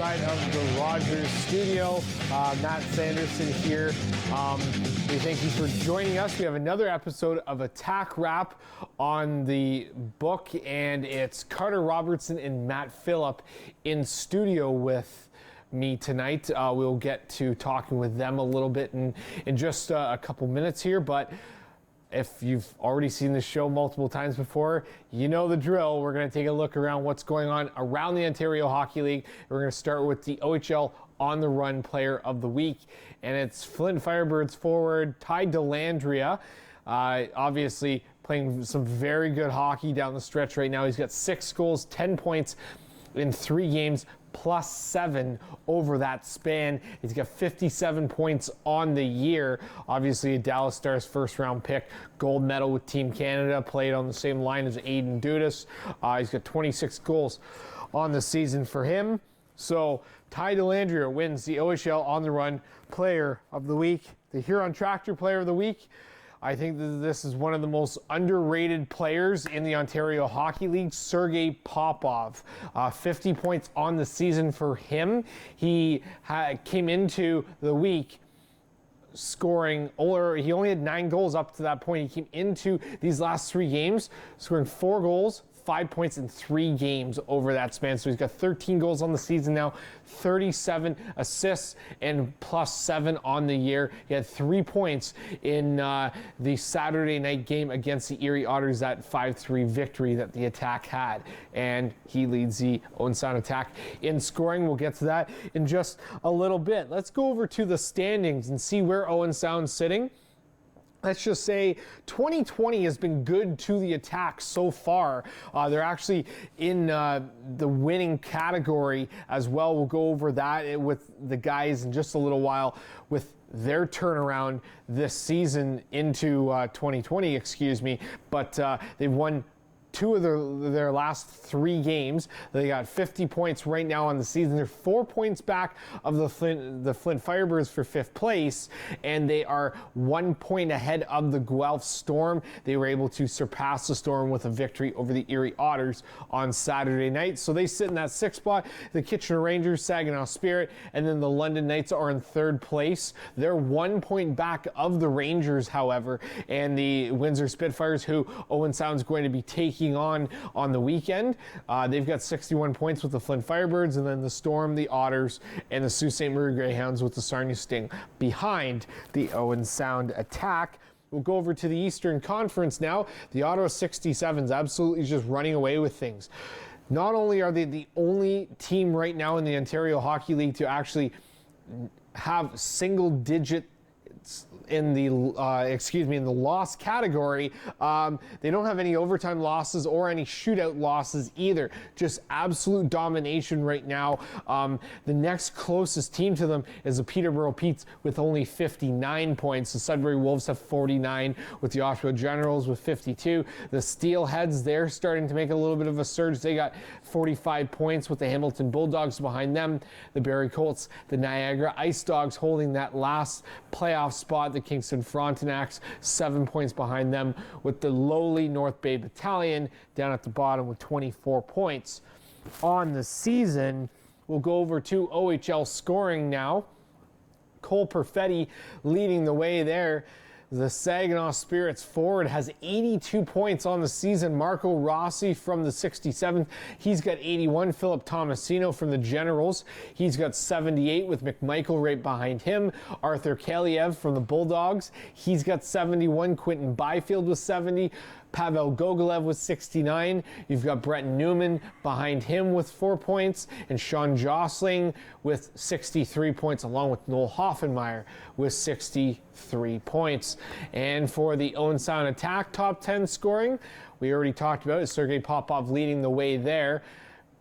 outside of the Rogers studio. Matt Sanderson here. We thank you for joining us. We have another episode of Attack Wrap on the book, and it's Carter Robertson and Matt Phillip in studio with me tonight. We'll get to talking with them a little bit in just a couple minutes here, but if you've already seen the show multiple times before, you know the drill. We're going to take a look around what's going on around the Ontario Hockey League. We're going to start with the OHL On the Run Player of the Week, and it's Flint Firebirds forward Ty Dellandrea. Obviously playing some very good hockey down the stretch right now. He's got 6 goals, 10 points in 3 games, +7 over that span. He's got 57 points on the year. Obviously a Dallas Stars first round pick, gold medal with Team Canada, played on the same line as Aiden Dudas. He's got 26 goals on the season for him. So Ty Dellandrea wins the OHL On the Run Player of the Week, the Huron Tractor Player of the Week. I think that this is one of the most underrated players in the Ontario Hockey League, Sergei Popov. 50 points on the season for him. He came into the week scoring, or he only had 9 goals up to that point. He came into these last 3 games scoring 4 goals, 5 points in 3 games over that span. So he's got 13 goals on the season now, 37 assists, and +7 on the year. He had 3 points in the Saturday night game against the Erie Otters, that 5-3 victory that the Attack had. And he leads the Owen Sound Attack in scoring. We'll get to that in just a little bit. Let's go over to the standings and see where Owen Sound's sitting. Let's just say 2020 has been good to the Attack so far. They're actually in the winning category as well. We'll go over that with the guys in just a little while with their turnaround this season into 2020, but they've won 2 of their last 3 games. They got 50 points right now on the season. They're 4 points back of the Flint Firebirds for 5th place, and they are 1 point ahead of the Guelph Storm. They were able to surpass the Storm with a victory over the Erie Otters on Saturday night. So they sit in that 6th spot. The Kitchener Rangers, Saginaw Spirit, and then the London Knights are in 3rd place. They're 1 point back of the Rangers, however, and the Windsor Spitfires, who Owen Sound's going to be taking on the weekend. They've got 61 points with the Flint Firebirds, and then the Storm, the Otters, and the Sault Ste. Marie Greyhounds with the Sarnia Sting behind the Owen Sound Attack. We'll go over to the Eastern Conference now. The Ottawa 67s absolutely just running away with things. Not only are they the only team right now in the Ontario Hockey League to actually have single-digit in the loss category. They don't have any overtime losses or any shootout losses either. Just absolute domination right now. The next closest team to them is the Peterborough Petes with only 59 points. The Sudbury Wolves have 49, with the Oshawa Generals with 52. The Steelheads, they're starting to make a little bit of a surge. They got 45 points, with the Hamilton Bulldogs behind them. The Barrie Colts, the Niagara Ice Dogs holding that last playoff spot. The Kingston Frontenacs 7 points behind them, with the lowly North Bay Battalion down at the bottom with 24 points on the season. We'll go over to OHL scoring now. Cole Perfetti leading the way there. The Saginaw Spirits forward has 82 points on the season. Marco Rossi from the 67th, he's got 81. Philip Tomasino from the Generals, he's got 78, with McMichael right behind him. Arthur Kaliev from the Bulldogs, he's got 71. Quentin Byfield with 70. Pavel Gogolev with 69. You've got Brett Newman behind him with 4 points, and Sean Jostling with 63 points, along with Noel Hoffenmeyer with 63 points. And for the Owen Sound Attack top 10 scoring, we already talked about it. Sergei Popov leading the way there.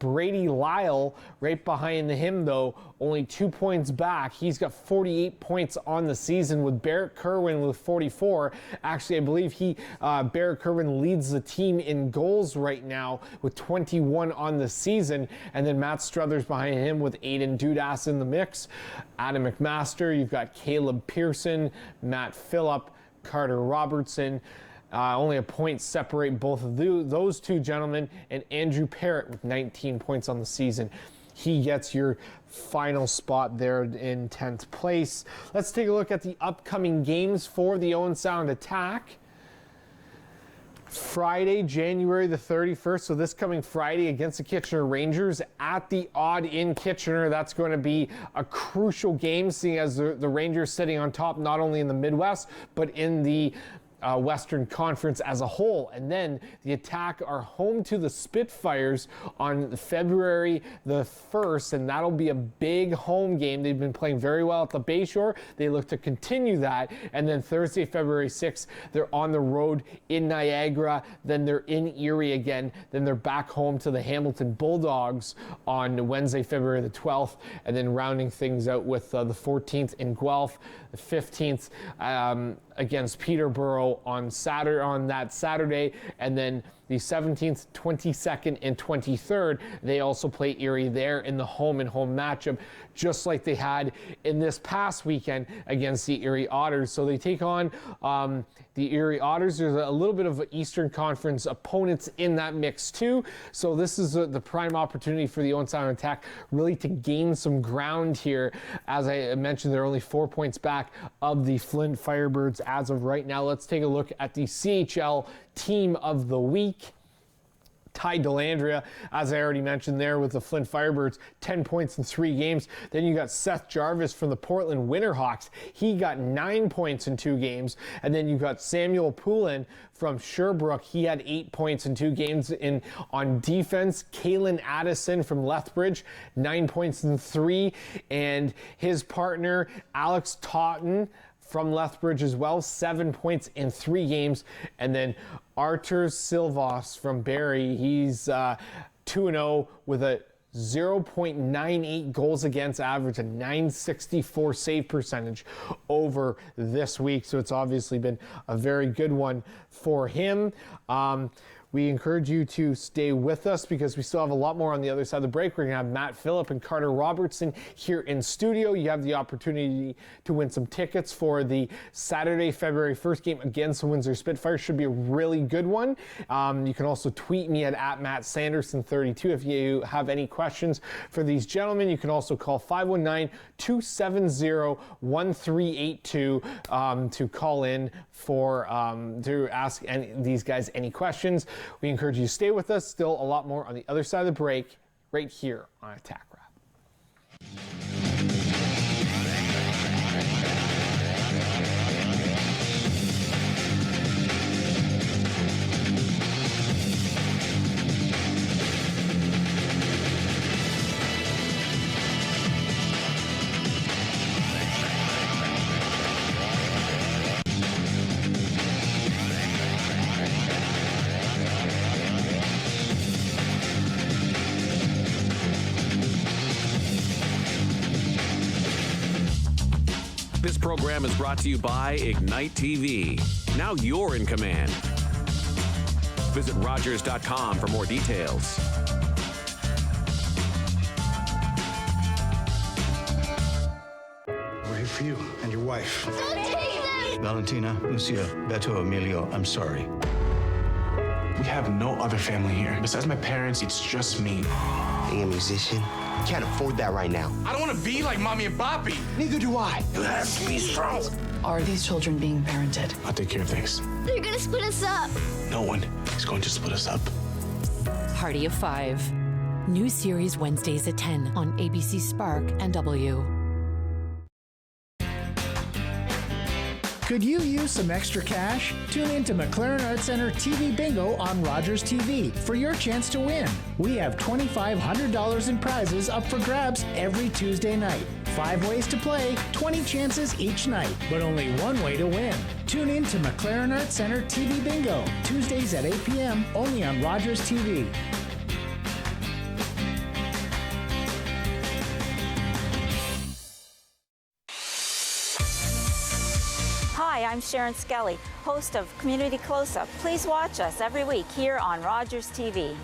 Brady Lyle right behind him, though, only 2 points back. He's got 48 points on the season, with Barrett Kerwin with 44. Actually, I believe Barrett Kerwin leads the team in goals right now with 21 on the season. And then Matt Struthers behind him with Aiden Dudas in the mix. Adam McMaster, you've got Caleb Pearson, Matt Phillip, Carter Robertson. Only a point separate both of those two gentlemen, and Andrew Parrott with 19 points on the season. he gets your final spot there in 10th place. Let's take a look at the upcoming games for the Owen Sound Attack. Friday, January the 31st, so this coming Friday against the Kitchener Rangers at the Odd in Kitchener. That's going to be a crucial game, seeing as the Rangers sitting on top not only in the Midwest, but in the Western Conference as a whole. And then the Attack are home to the Spitfires on February the 1st, and that'll be a big home game. They've been playing very well at the Bayshore. They look to continue that. And then Thursday, February 6th, they're on the road in Niagara. Then they're in Erie again. Then they're back home to the Hamilton Bulldogs on Wednesday, February the 12th, and then rounding things out with the 14th in Guelph, the 15th against Peterborough on that Saturday, and then the 17th, 22nd, and 23rd, they also play Erie there in the home-and-home matchup, just like they had in this past weekend against the Erie Otters. So they take on the Erie Otters. There's a little bit of Eastern Conference opponents in that mix too. So this is the prime opportunity for the Owen Sound Attack really to gain some ground here. As I mentioned, they're only 4 points back of the Flint Firebirds as of right now. Let's take a look at the CHL Team of the Week. Ty Delandria, as I already mentioned there with the Flint Firebirds, 10 points in 3 games. Then you got Seth Jarvis from the Portland Winterhawks. He got 9 points in 2 games. And then you got Samuel Poulin from Sherbrooke. He had 8 points in 2 games on defense. Kalen Addison from Lethbridge, 9 points in 3. And his partner, Alex Totten, from Lethbridge as well, 7 points in 3 games. And then Artur Silvas from Barrie, he's 2-0 with a 0.98 goals against average, a 964 save percentage over this week. So it's obviously been a very good one for him. We encourage you to stay with us because we still have a lot more on the other side of the break. We're going to have Matt Phillip and Carter Robertson here in studio. You have the opportunity to win some tickets for the Saturday, February 1st game against the Windsor Spitfires. Should be a really good one. You can also tweet me at @MattSanderson32 if you have any questions for these gentlemen. You can also call 519-270-1382 to call in for to ask these guys any questions. We encourage you to stay with us. Still a lot more on the other side of the break right here on Attack Wrap. This program is brought to you by Ignite TV. Now you're in command. Visit Rogers.com for more details. We're here for you and your wife. Don't take them! Valentina, Lucia, Beto, Emilio, I'm sorry. We have no other family here. Besides my parents, it's just me. Being a musician, can't afford that right now. I don't want to be like Mommy and Papi. Neither do I. You have to be strong. Are these children being parented? I'll take care of things. They're gonna split us up. No one is going to split us up. Party of 5. New series Wednesdays at 10 on ABC Spark and W. Could you use some extra cash? Tune in to McLaren Arts Center TV Bingo on Rogers TV for your chance to win. We have $2,500 in prizes up for grabs every Tuesday night. 5 ways to play, 20 chances each night, but only one way to win. Tune in to McLaren Arts Center TV Bingo, Tuesdays at 8 p.m. only on Rogers TV. Hi, I'm Sharon Skelly, host of Community Close-Up. Please watch us every week here on Rogers TV.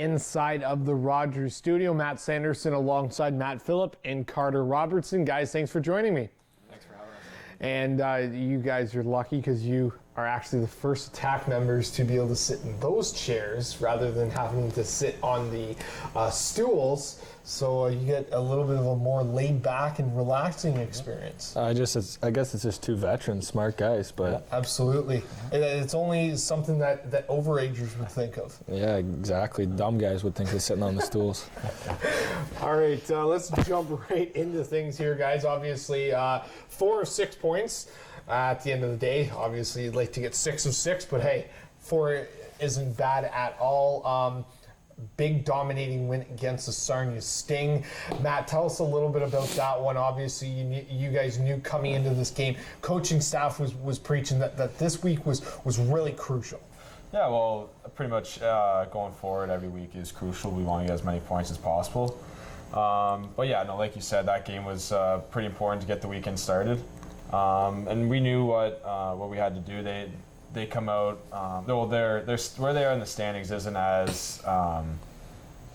inside of the Rogers studio. Matt Sanderson alongside Matt Phillip and Carter Robertson. Guys, thanks for joining me. Thanks for having us. And you guys are lucky because you are actually the first Attack members to be able to sit in those chairs rather than having to sit on the stools. So you get a little bit of a more laid back and relaxing experience. I guess it's just two veterans, smart guys, but yeah, absolutely. It's only something that overagers would think of. Yeah, exactly. Dumb guys would think they're sitting on the stools. All right, let's jump right into things here, guys. Obviously, 4 of 6 points at the end of the day. Obviously, you'd like to get 6 of 6, but hey, 4 isn't bad at all. Big dominating win against the Sarnia Sting. Matt, tell us a little bit about that one. Obviously, you guys knew coming into this game, coaching staff was preaching that this week was really crucial. Yeah, well, pretty much going forward, every week is crucial. We want to get as many points as possible. But yeah, no, like you said, that game was pretty important to get the weekend started. And we knew what we had to do. They come out, though they're where they are in the standings isn't as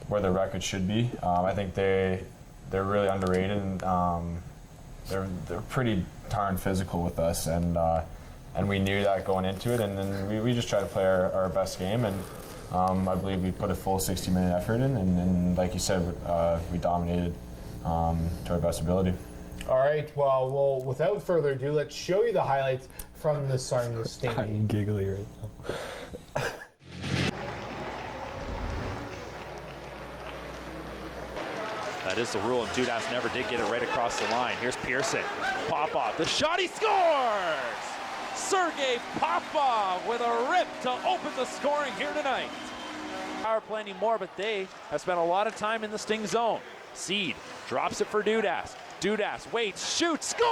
where their record should be. I think they're really underrated, and they're pretty darn physical with us, and we knew that going into it, and then we just tried to play our best game, and I believe we put a full 60-minute effort in, and like you said, we dominated to our best ability. All right, well, without further ado, let's show you the highlights from the Sarnia Sting. I'm giggly right now. That is the rule, and Dudas never did get it right across the line. Here's Pearson. Popov, the shot, he scores! Sergei Popov with a rip to open the scoring here tonight. Power play anymore, but they have spent a lot of time in the Sting zone. Seed drops it for Dudas. Dudas waits, shoots, scores!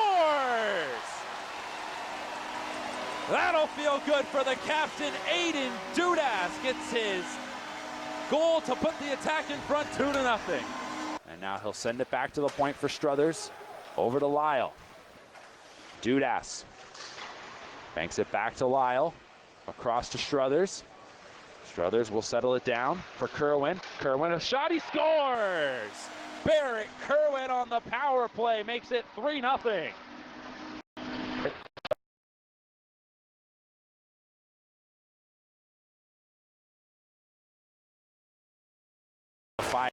That'll feel good for the captain. Aiden Dudas gets his goal to put the Attack in front 2-0. And now he'll send it back to the point for Struthers. Over to Lyle. Dudas banks it back to Lyle. Across to Struthers. Struthers will settle it down for Kerwin. Kerwin, a shot, he scores! Barrett Kerwin on the power play makes it 3-0. Fire.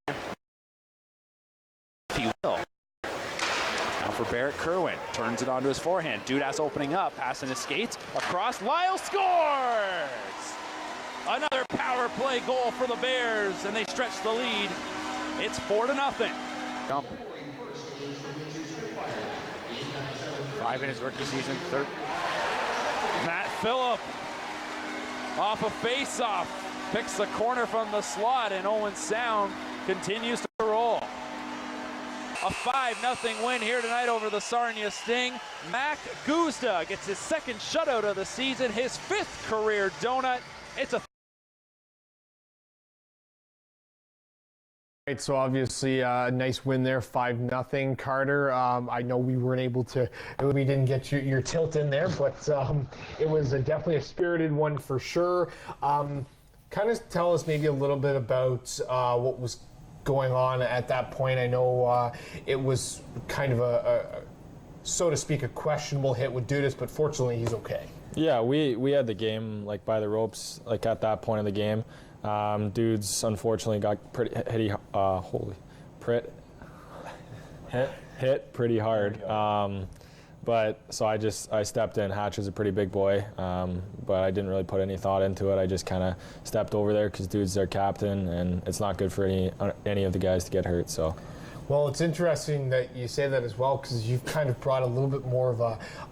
He will. Now for Barrett Kerwin. Turns it onto his forehand. Dudas opening up. Passing his skates. Across. Lyle scores! Another power play goal for the Bears, and they stretch the lead. It's 4-0. Jump. 5 in his rookie season. Matt Phillip off a face-off. Picks the corner from the slot, and Owen Sound continues to roll. A 5-0 win here tonight over the Sarnia Sting. Mac Guzda gets his second shutout of the season, his 5th career donut. It's a Right, so obviously a nice win there, 5-0. Carter, I know we weren't able to, we didn't get your tilt in there, but it was definitely a spirited one for sure. Kind of tell us maybe a little bit about what was going on at that point. I know it was kind of a so to speak, a questionable hit with Dudas, but fortunately he's okay. Yeah, we had the game like by the ropes, like at that point of the game. Dudes unfortunately got hit pretty hard. But so I stepped in. Hatch is a pretty big boy, but I didn't really put any thought into it. I just kind of stepped over there because Dude's their captain, and it's not good for any of the guys to get hurt. So. Well, it's interesting that you say that as well, because you've kind of brought a little bit more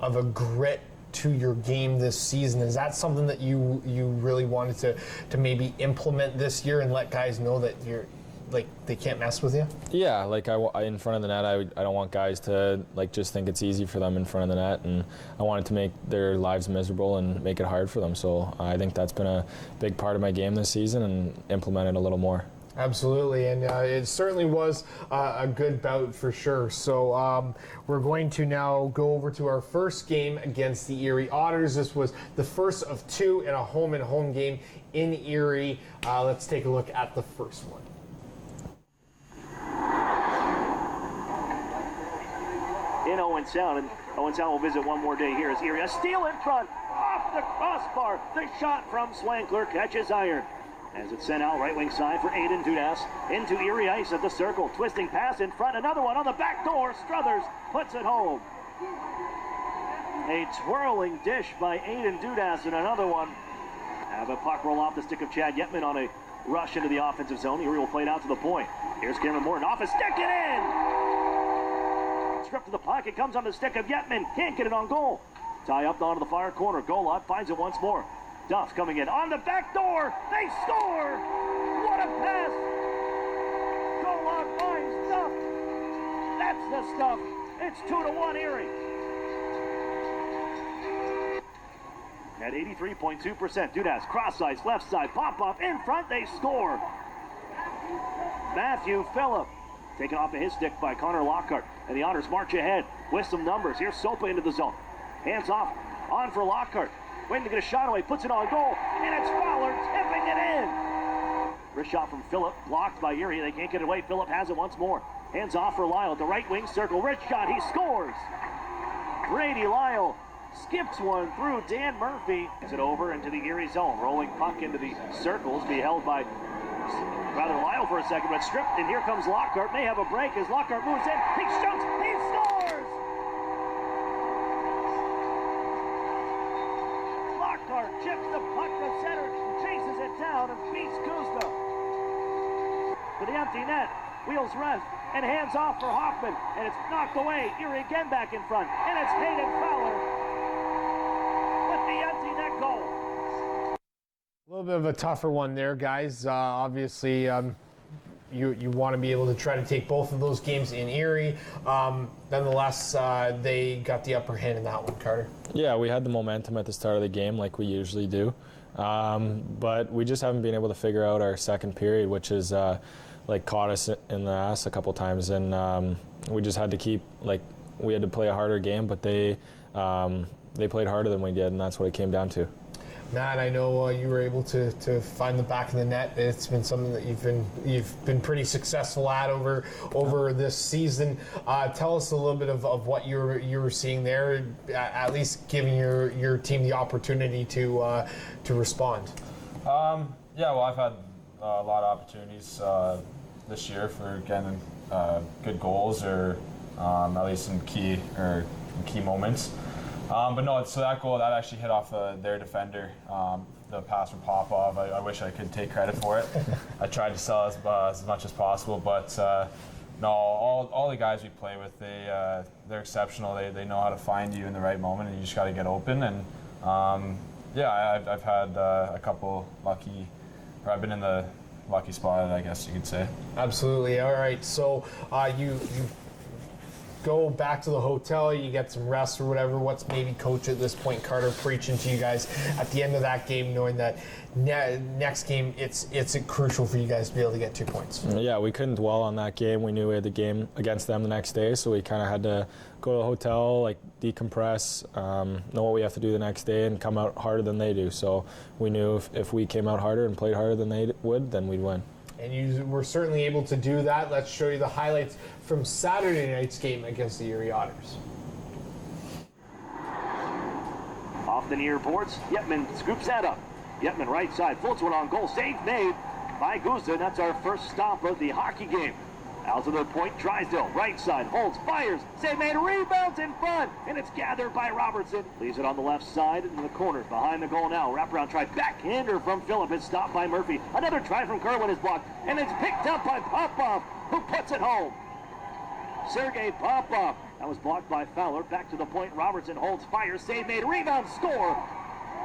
of a grit to your game this season. Is that something that you really wanted to maybe implement this year and let guys know that you're like they can't mess with you? Yeah, like in front of the net, I don't want guys to like just think it's easy for them in front of the net, and I wanted to make their lives miserable and make it hard for them. So I think that's been a big part of my game this season, and implement it a little more. Absolutely, and it certainly was a good bout for sure. So we're going to now go over to our first game against the Erie Otters. This was the first of two in a home-and-home game in Erie. Let's take a look at the first one. In Owen Sound, and Owen Sound will visit one more day here as Erie. A steal in front, off the crossbar. The shot from Swankler catches iron. As it's sent out right wing side for Aiden Dudas into Erie ice at the circle. Twisting pass in front, another one on the back door. Struthers puts it home. A twirling dish by Aiden Dudas and another one. Have a puck roll off the stick of Chad Yetman on a rush into the offensive zone. Erie will play it out to the point. Here's Cameron Morton off a stick and in! Stripped to the puck, it comes on the stick of Yetman. Can't get it on goal. Tie up onto the far corner. Golot finds it once more. Duff coming in on the back door. They score! What a pass! Golot finds Duff. That's the stuff. It's 2-1 Erie. At 83.2%, Dudas cross ice, left side, pop off in front. They score. Matthew Phillip taken off of his stick by Connor Lockhart, and the Otters march ahead with some numbers. Here's Sopa into the zone. Hands off, on for Lockhart. Waiting to get a shot away, puts it on goal, and it's Fowler tipping it in. Wrist shot from Phillip, blocked by Erie. They can't get it away. Phillip has it once more. Hands off for Lyle at the right wing circle. Wrist shot, he scores. Brady Lyle skips one through Dan Murphy. Gets it over into the Erie zone. Rolling puck into the circles, be held by Lyle for a second, but stripped, and here comes Lockhart. May have a break as Lockhart moves in. He shoots, he scores! Lockhart chips the puck to center, chases it down, and beats Guzda. To the empty net, wheels rest, and hands off for Hoffman, and it's knocked away. Erie again back in front, and it's Hayden Fowler with the empty net goal. A little bit of a tougher one there, guys. Obviously, you want to be able to try to take both of those games in Erie. Nonetheless, they got the upper hand in that one, Carter. Yeah, we had the momentum at the start of the game like we usually do. But we just haven't been able to figure out our second period, which is caught us in the ass a couple times. And we just had to we had to play a harder game, but they played harder than we did, and that's what it came down to. Matt, I know you were able to find the back of the net. It's been something that you've been pretty successful at over this season. Tell us a little bit of what you were seeing there, at least giving your team the opportunity to respond. Yeah, well, I've had a lot of opportunities this year for getting good goals or at least in key moments. But no, so that goal, that actually hit off their defender, the pass from Popov. I wish I could take credit for it. I tried to sell as much as possible, but no, all the guys we play with, they're exceptional. They know how to find you in the right moment, and you just got to get open. And yeah, I've had a couple lucky, or I've been in the lucky spot, I guess you could say. Absolutely. All right, so you go back to the hotel, you get some rest or whatever. What's maybe coach at this point, Carter, preaching to you guys at the end of that game, knowing that next game it's crucial for you guys to be able to get 2 points? Yeah, we couldn't dwell on that game. We knew we had the game against them the next day, so we kind of had to go to the hotel, decompress, know what we have to do the next day, and come out harder than they do. So we knew if we came out harder and played harder than they would, then we'd win. And you were certainly able to do that. Let's show you the highlights from Saturday night's game against the Erie Otters. Off the near boards, Yetman scoops that up. Yetman right side, floats one on goal. Save made by Guzda. That's our first stop of the hockey game. Out to the point, Drysdale, right side, holds, fires, save made, rebounds in front, and it's gathered by Robertson. Leaves it on the left side, in the corners, behind the goal now. Wraparound try, backhander from Phillip, is stopped by Murphy. Another try from Kerwin is blocked, and it's picked up by Popov, who puts it home. Sergei Popov, that was blocked by Fowler. Back to the point, Robertson holds, fires, save made, rebound, score.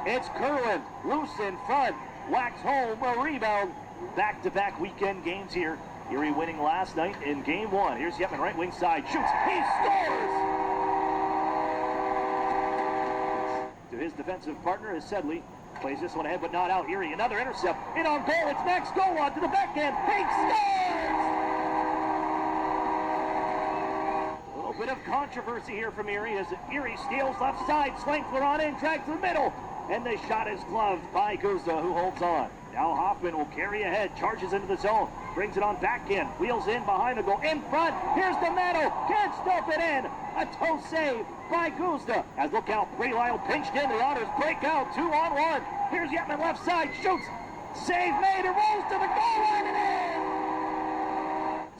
It's Kerwin, loose in front, whacks home, a rebound. Back-to-back weekend games here. Erie winning last night in game one. Here's Yetman, right wing side, shoots, he scores! To his defensive partner is Sedley. Plays this one ahead, but not out. Erie, another intercept. In on goal, it's Max Golod to the backhand. He scores! A little bit of controversy here from Erie as Erie steals left side. Slankler on in, drags to the middle. And the shot is gloved by Guzda, who holds on. Now Hoffman will carry ahead, charges into the zone, brings it on back in, wheels in behind the goal, in front, here's the medal, can't stuff it in, a toe save by Guzda. As look out, Brady Lyle pinched in, the Otters break out, 2-on-1. Here's Yetman left side, shoots, save made, it rolls to the goal line and in!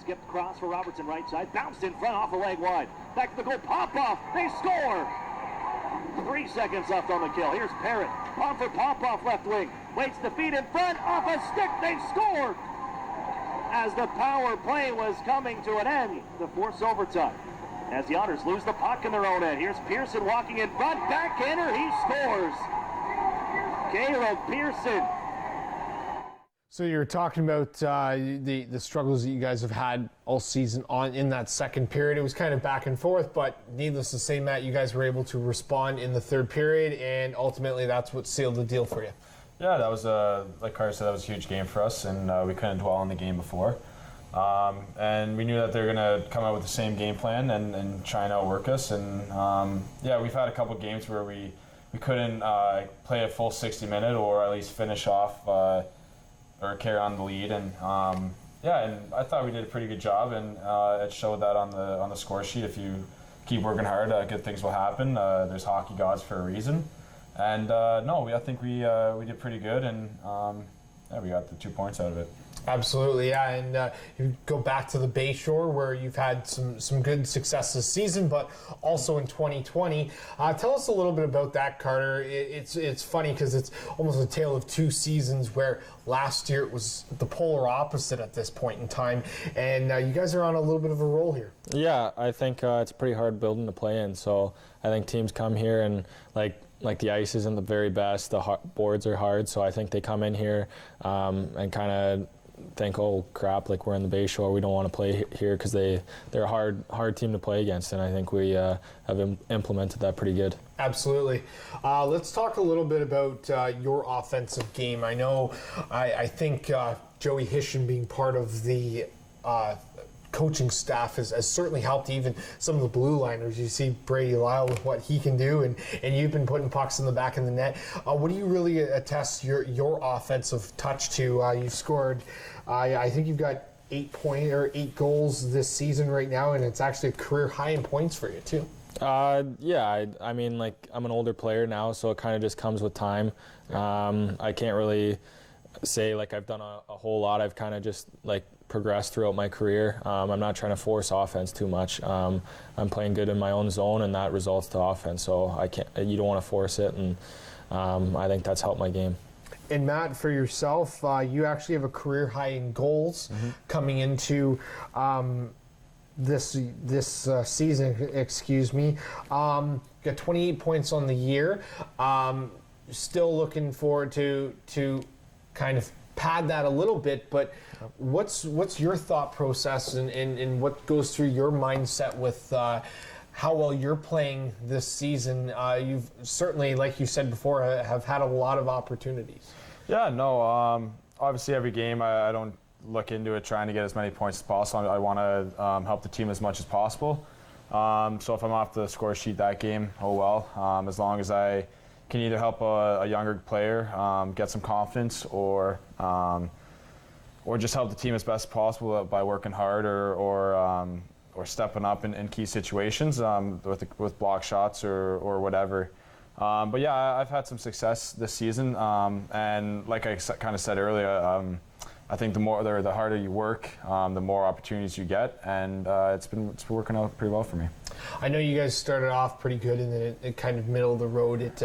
Skipped cross for Robertson right side, bounced in front off a leg wide. Back to the goal, Popoff, they score! 3 seconds left on the kill. Here's Parrott. Pomfret Popoff left wing. Waits the feet in front. Off a stick. They score. As the power play was coming to an end, the force overtime. As the Otters lose the puck in their own end. Here's Pearson walking in front. Backhander. He scores. Caleb Pearson. So you're talking about the struggles that you guys have had all season on in that second period. It was kind of back and forth, but needless to say, Matt, you guys were able to respond in the third period, and ultimately that's what sealed the deal for you. Yeah, that was, like Carter said, that was a huge game for us, and we couldn't dwell on the game before. And we knew that they were going to come out with the same game plan and try and outwork us. And yeah, we've had a couple games where we couldn't play a full 60-minute or at least finish off or carry on the lead, and yeah, and I thought we did a pretty good job, and it showed that on the score sheet. If you keep working hard, good things will happen. There's hockey gods for a reason, and no, I think we did pretty good, and yeah, we got the 2 points out of it. Absolutely, yeah, and you go back to the Bayshore where you've had some good success this season, but also in 2020. Tell us a little bit about that, Carter. It's funny because it's almost a tale of two seasons where last year it was the polar opposite at this point in time, and you guys are on a little bit of a roll here. Yeah, I think it's a pretty hard building to play in, so I think teams come here and like the ice isn't the very best, the boards are hard, so I think they come in here and kind of think, oh crap, like we're in the Bayshore, we don't want to play here because they're a hard team to play against, and I think we have implemented that pretty good. Absolutely. Let's talk a little bit about your offensive game. I know, I think Joey Hisham being part of the coaching staff has certainly helped even some of the blue liners. You see Brady Lyle with what he can do, and you've been putting pucks in the back of the net. What do you really attest your offensive touch to? You've scored, I think you've got 8 goals this season right now, and it's actually a career high in points for you too. Yeah, I mean, like, I'm an older player now, so it kind of just comes with time. I can't really say like I've done a whole lot. I've kind of just like progressed throughout my career. I'm not trying to force offense too much. I'm playing good in my own zone, and that results to offense. So you don't want to force it, and I think that's helped my game. And Matt, for yourself, you actually have a career high in goals coming into this season. Excuse me. Got 28 points on the year. Still looking forward to kind of pad that a little bit, but what's your thought process and what goes through your mindset with how well you're playing this season? You've certainly, like you said before, have had a lot of opportunities. Yeah, no, obviously every game I don't look into it trying to get as many points as possible. I want to help the team as much as possible. So if I'm off the score sheet that game, oh well, as long as I can either help a younger player get some confidence or just help the team as best as possible by working hard or stepping up in key situations with block shots or whatever. But yeah, I've had some success this season, and like I kind of said earlier, I think the harder you work, the more opportunities you get, and it's been working out pretty well for me. I know you guys started off pretty good, and then it kind of middle of the road. It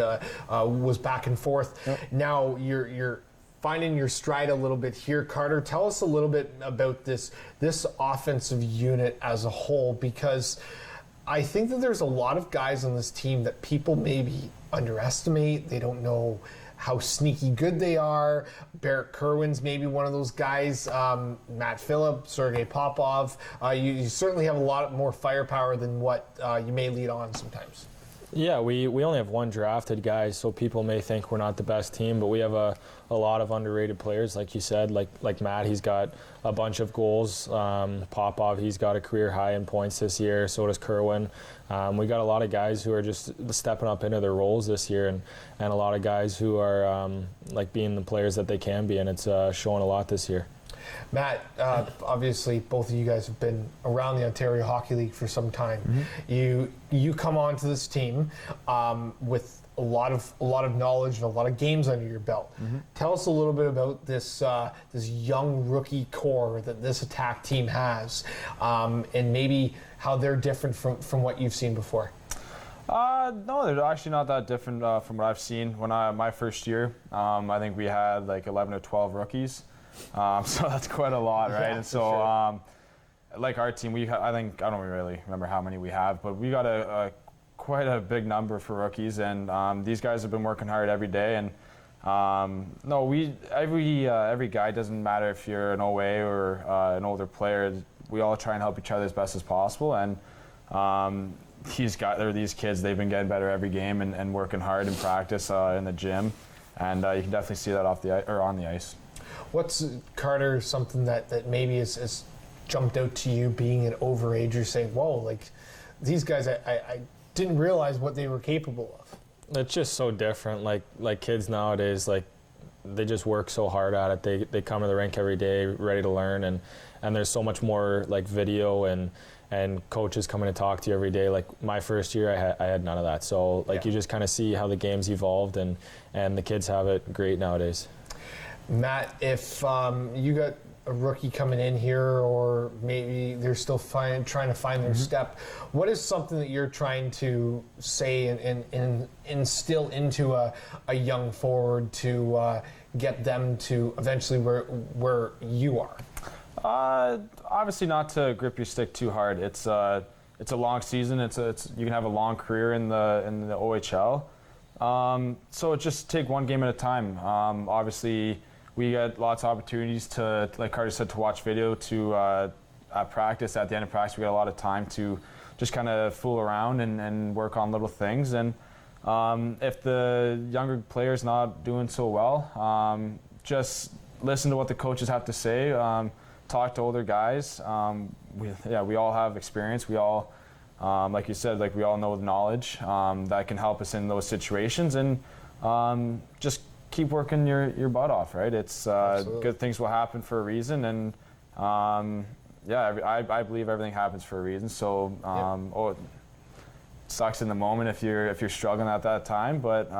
was back and forth. Yep. Now you're finding your stride a little bit here. Carter, tell us a little bit about this offensive unit as a whole, because I think that there's a lot of guys on this team that people maybe underestimate. They don't know how sneaky good they are. Barrett Kerwin's maybe one of those guys. Matt Phillip, Sergei Popov. You certainly have a lot more firepower than what you may lead on sometimes. Yeah, we only have one drafted guy, so people may think we're not the best team, but we have a lot of underrated players, like you said, like Matt. He's got a bunch of goals. Popov, he's got a career high in points this year. So does Kerwin. We got a lot of guys who are just stepping up into their roles this year, and a lot of guys who are like being the players that they can be, and it's showing a lot this year. Matt, obviously both of you guys have been around the Ontario Hockey League for some time. Mm-hmm. You come onto this team with a lot of knowledge and a lot of games under your belt. Mm-hmm. Tell us a little bit about this this young rookie core that this attack team has, and maybe how they're different from what you've seen before. No, they're actually not that different from what I've seen. When my first year, I think we had like 11 or 12 rookies. So that's quite a lot, right? Yeah, and so, sure. like our team, I don't really remember how many we have, but we got a quite a big number for rookies, and these guys have been working hard every day. And every guy, doesn't matter if you're an OA or an older player, we all try and help each other as best as possible. And these kids, they've been getting better every game and working hard in practice in the gym, and you can definitely see that on the ice. What's, Carter, something that maybe has jumped out to you being an overager, saying, whoa, like these guys, I didn't realize what they were capable of? It's just so different. Like kids nowadays, like they just work so hard at it. They come to the rink every day ready to learn, and there's so much more like video and coaches coming to talk to you every day. Like my first year, I had none of that. So like you just kind of see how the game's evolved, and the kids have it great nowadays. Matt, if you got a rookie coming in here, or maybe they're still trying to find their step, what is something that you're trying to say and instill into a young forward to get them to eventually where you are? Obviously not to grip your stick too hard. It's a long season. You can have a long career in the OHL. So just take one game at a time. Obviously, we get lots of opportunities to, like Carter said, to watch video, to practice. At the end of practice, we get a lot of time to just kind of fool around and work on little things. And if the younger player's not doing so well, just listen to what the coaches have to say. Talk to older guys. We all have experience. We all, like you said, we all know the knowledge that can help us in those situations. And just keep working your butt off, right? It's good things will happen for a reason, and I believe everything happens for a reason. So it sucks in the moment if you're struggling at that time, but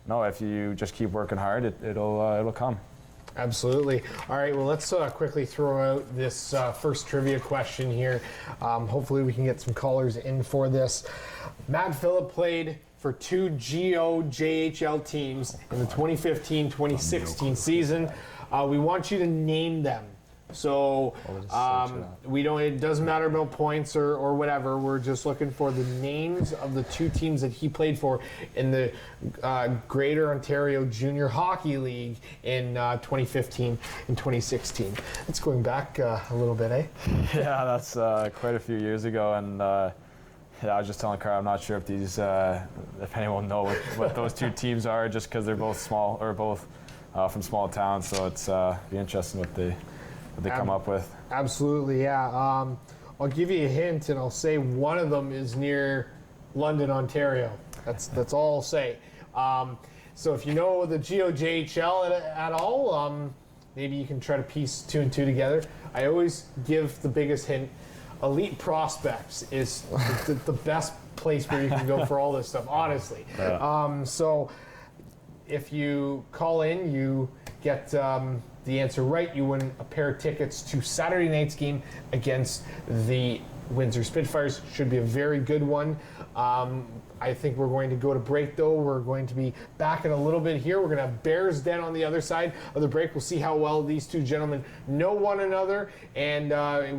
no, if you just keep working hard, it'll come. Absolutely. All right, well, let's quickly throw out this first trivia question here. Hopefully we can get some callers in for this. Matt Phillip played for two GOJHL teams in the 2015-2016 season. We want you to name them. So it doesn't matter about points or whatever. We're just looking for the names of the two teams that he played for in the Greater Ontario Junior Hockey League in 2015 and 2016. It's going back a little bit, eh? Yeah, that's quite a few years ago, and I was just telling Carl, I'm not sure if anyone knows what those two teams are, just because they're both small, or both from small towns. So it's be interesting what they come up with. Absolutely, yeah. I'll give you a hint, and I'll say one of them is near London, Ontario. That's all I'll say. So if you know the GOJHL at all, maybe you can try to piece two and two together. I always give the biggest hint. Elite Prospects is the best place where you can go for all this stuff, honestly. Yeah. So if you call in, you get the answer right, you win a pair of tickets to Saturday night's game against the Windsor Spitfires. Should be a very good one. I think we're going to go to break, though. We're going to be back in a little bit here. We're going to have Bears Den on the other side of the break. We'll see how well these two gentlemen know one another, and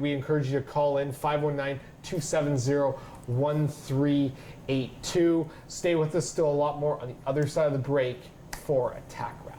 we encourage you to call in 519-270-1382. Stay with us. Still a lot more on the other side of the break for Attack Wrap.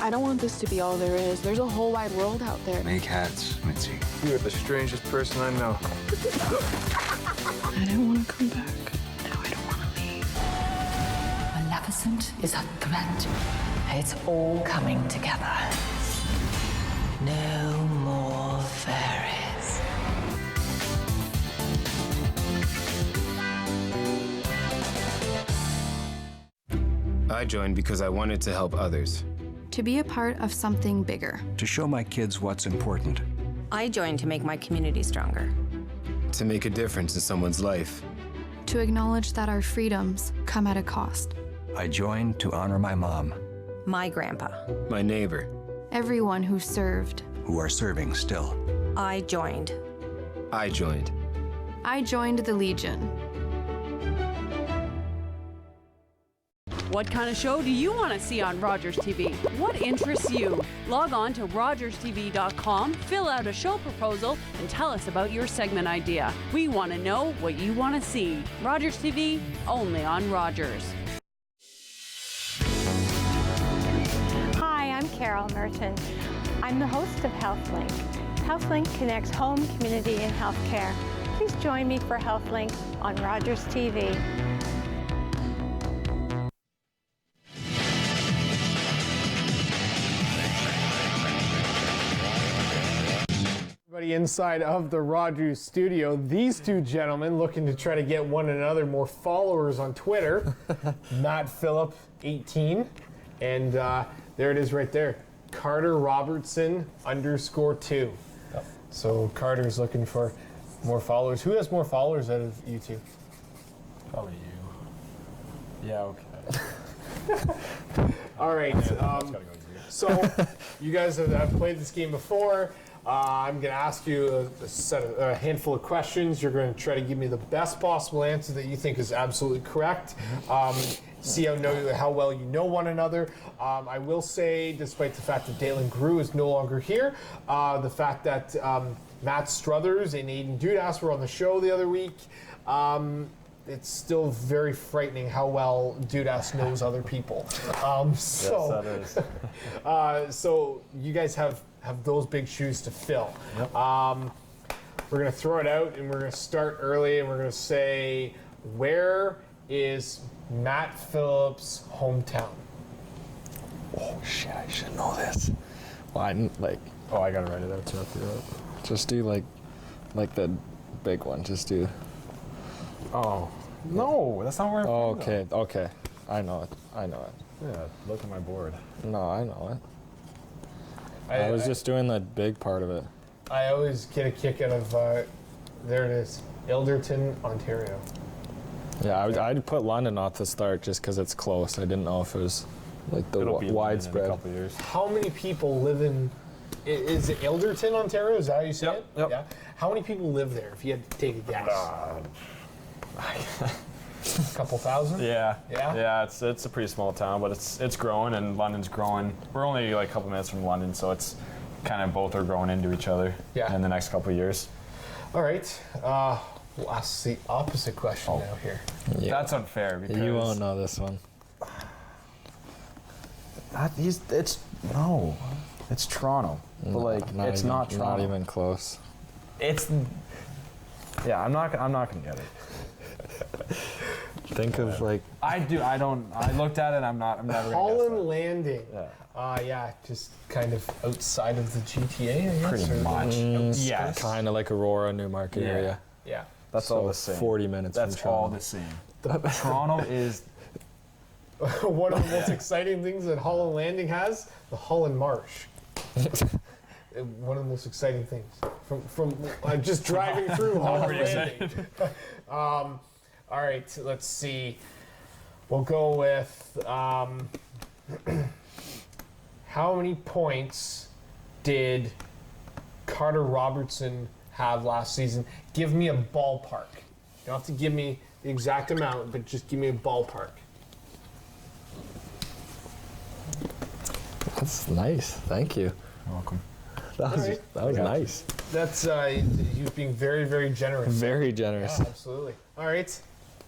I don't want this to be all there is. There's a whole wide world out there. Make hats, Mitzi. You're the strangest person I know. I don't want to come back. Now I don't want to leave. Maleficent is a threat. It's all coming together. No more fairies. I joined because I wanted to help others. To be a part of something bigger. To show my kids what's important. I joined to make my community stronger. To make a difference in someone's life. To acknowledge that our freedoms come at a cost. I joined to honor my mom. My grandpa. My neighbor. Everyone who served. Who are serving still. I joined. I joined. I joined the Legion. What kind of show do you want to see on Rogers TV? What interests you? Log on to rogerstv.com, fill out a show proposal, and tell us about your segment idea. We want to know what you want to see. Rogers TV, only on Rogers. Hi, I'm Carol Merton. I'm the host of HealthLink. HealthLink connects home, community, and healthcare. Please join me for HealthLink on Rogers TV. Everybody inside of the Rogers studio, these two gentlemen looking to try to get one another more followers on Twitter. Matt Phillip, 18, and there it is right there, Carter Robertson _2. Yep. So Carter's looking for more followers. Who has more followers out of you two? Probably you. Yeah, okay. All right. So you guys have played this game before. I'm going to ask you a handful of questions. You're going to try to give me the best possible answer that you think is absolutely correct. See how well you know one another. I will say, despite the fact that Dalen Grew is no longer here, the fact that Matt Struthers and Aiden Dudas were on the show the other week, it's still very frightening how well Dudas knows other people. Yes, that is. So you guys have those big shoes to fill. Yep. We're going to throw it out, and we're going to start early, and we're going to say, where is Matt Phillips' hometown? Oh, shit, I should know this. Well, I got to write it out, so I have to do it. Just do, like the big one. Just do... Oh, no, that's not where I'm from, okay. I know it. Yeah, look at my board. No, I know it. I was just doing the big part of it. I always get a kick out of, there it is, Ilderton, Ontario. Yeah, I'd put London off the start just because it's close. I didn't know if it was like the widespread. In a couple years. How many people live in, is it Ilderton, Ontario? Is that how you say it? Yep. Yeah. How many people live there, if you had to take a guess? A couple thousand? Yeah, it's a pretty small town, but it's growing, and London's growing. We're only like a couple minutes from London, so it's kind of both are growing into each other in the next couple of years. All right. We'll ask the opposite question now here. Yeah. That's unfair because you won't know this one. It's Toronto, but it's not Toronto. Not even close. I'm not gonna get it. Think of I looked at it. I'm never gonna guess Holland Landing. Yeah, just kind of outside of the GTA, I guess. Pretty much. Yes. Kind of like Aurora, Newmarket area. Yeah. That's all the same. 40 minutes That's from Toronto. all the same. Toronto is one of the most exciting things that Holland Landing has, the Holland Marsh. One of the most exciting things from just driving through Holland Landing. All right, let's see. We'll go with how many points did Carter Robertson have last season? Give me a ballpark. You don't have to give me the exact amount, but just give me a ballpark. That's nice. Thank you. You're welcome. That was nice. That's he was being very, very generous. Very generous. Yeah, absolutely. All right,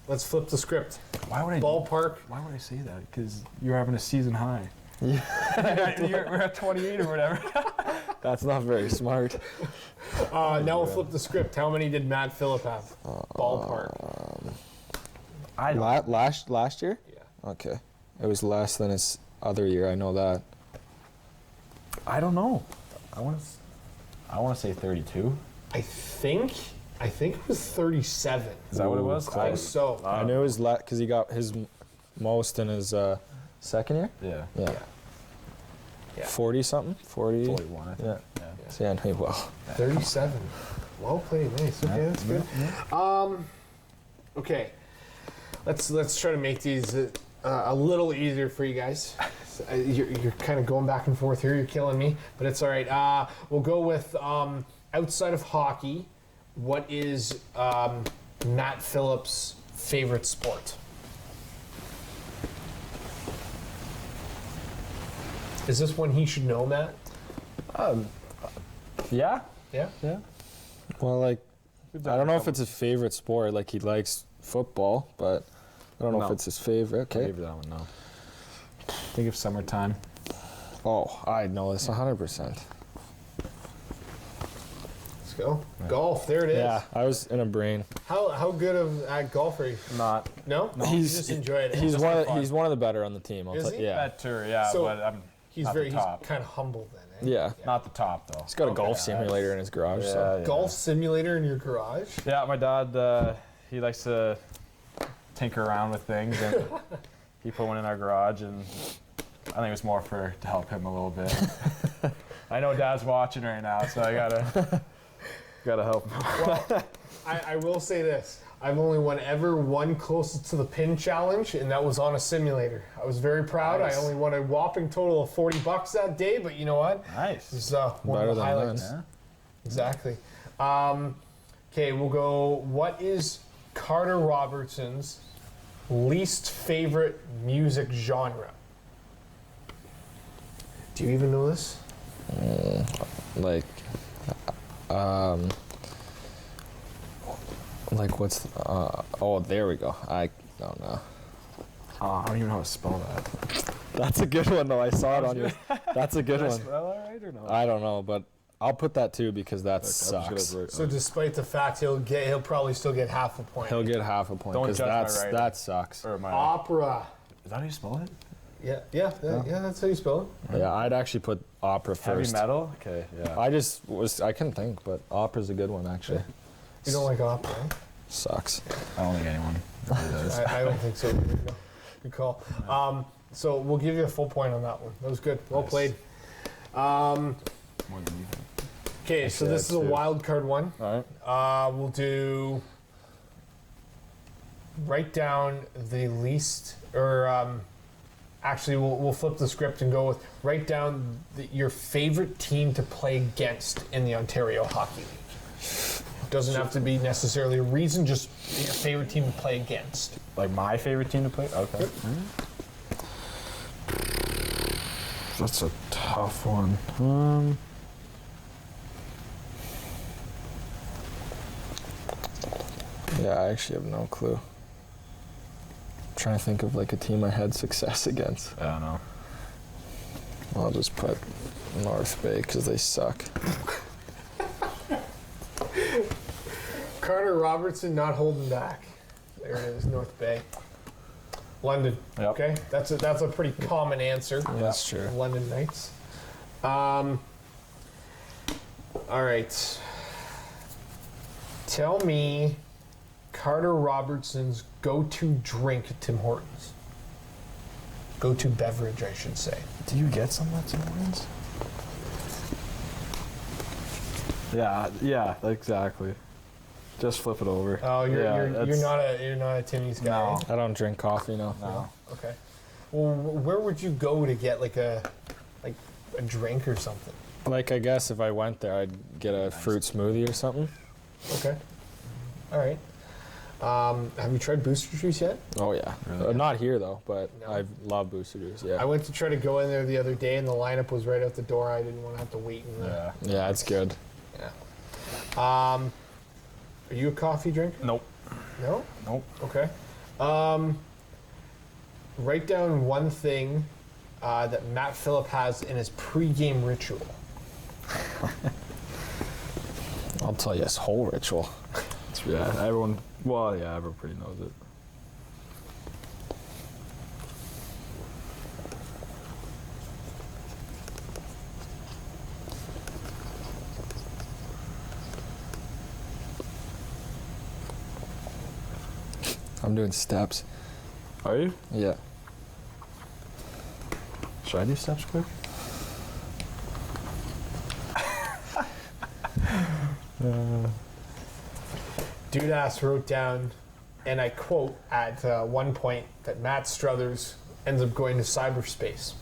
let's flip the script. Why would I ballpark? Why would I say that? Because you're having a season high. We're at 28 or whatever. That's not very smart. Now we'll flip the script. How many did Matt Phillip have? Ballpark. Last year? Yeah. Okay. It was less than his other year. I know that. I don't know. I want to say 32. I think it was 37. Is that what it was? I think so. I knew it was because he got his most in his second year. Yeah. 40 something. 41. I think. Yeah. So yeah, I knew well. 37. Well played. Nice. Okay, that's good. Okay. Let's try to make these a little easier for you guys. You're kind of going back and forth here. You're killing me, but it's all right. We'll go with outside of hockey. What is Matt Phillip's favorite sport? Is this one he should know, Matt? Yeah. Yeah. Well, like, I don't know if it's his favorite sport. Like, he likes football, but I don't know if it's his favorite. Okay. Maybe that one, no. Think of summertime. Oh, I know this 100%. Let's go. Golf. There it is. Yeah, I was in a brain. How good at golf are you? Not. No. You just enjoyed it. He's one of the better on the team. Is he? Yeah. Better, yeah. So but I'm he's not very the top. he's kind of humble then. Yeah. Not the top though. He's got a golf simulator in his garage. So. Golf simulator in your garage? Yeah, my dad he likes to tinker around with things, and he put one in our garage, and I think it was more to help him a little bit. I know Dad's watching right now, so I gotta help him. Well, I will say this. I've only won closest to the pin challenge, and that was on a simulator. I was very proud. Nice. I only won a whopping total of $40 that day, but you know what? Nice. It was one of the highlights. Yeah. Exactly. Okay, we'll go. What is Carter Robertson's least favorite music genre? Do you even know this? Like what's oh, there we go. I don't know. I don't even know how to spell that. That's a good one though. I saw it on your. That's a good one. Did I spell that right or no? I don't know, but I'll put that too because that sucks. So despite the fact he'll probably still get half a point. He'll get half a point because that sucks. Opera. Is that how you spell it? Yeah, that's how you spell it. Yeah, I'd actually put opera first. Heavy metal? Okay, yeah. I couldn't think, but opera's a good one actually. You don't like opera? Eh? Sucks. I don't think anyone really does. I don't think so. Good call. So we'll give you a full point on that one. That was good. Well played. More than you think. Okay, so this is a wild card one. All right. We'll do write down the least, or actually we'll flip the script and go with write down your favorite team to play against in the Ontario Hockey League. Doesn't have to be necessarily a reason, just your favorite team to play against. Like my favorite team to play? Okay. Yep. That's a tough one. Yeah, I actually have no clue. I'm trying to think of like a team I had success against. I don't know. I'll just put North Bay because they suck. Carter Robertson not holding back. There it is, North Bay. London. Yep. Okay, that's a pretty common answer. Yeah, that's true. London Knights. All right. Tell me Carter Robertson's go-to drink at Tim Hortons. Go-to beverage, I should say. Do you get some at Tim Hortons? Yeah, exactly. Just flip it over. Oh, you're not a Timmy's guy. No, I don't drink coffee. No. Okay. Well, where would you go to get like a drink or something? Like I guess if I went there, I'd get a fruit smoothie or something. Okay. All right. Have you tried Booster Juice yet? Oh yeah. Really? Not here though, but I love Booster Juice. Yeah. I went to try to go in there the other day, and the lineup was right out the door. I didn't want to have to wait in there. Yeah, it's good. Yeah. Are you a coffee drinker? Nope. No? Nope. Okay. Write down one thing that Matt Phillip has in his pregame ritual? I'll tell you his whole ritual. Everyone pretty knows it. I'm doing steps. Are you? Yeah. Should I do steps quick? Dudas wrote down, and I quote at one point, that Matt Struthers ends up going to cyberspace.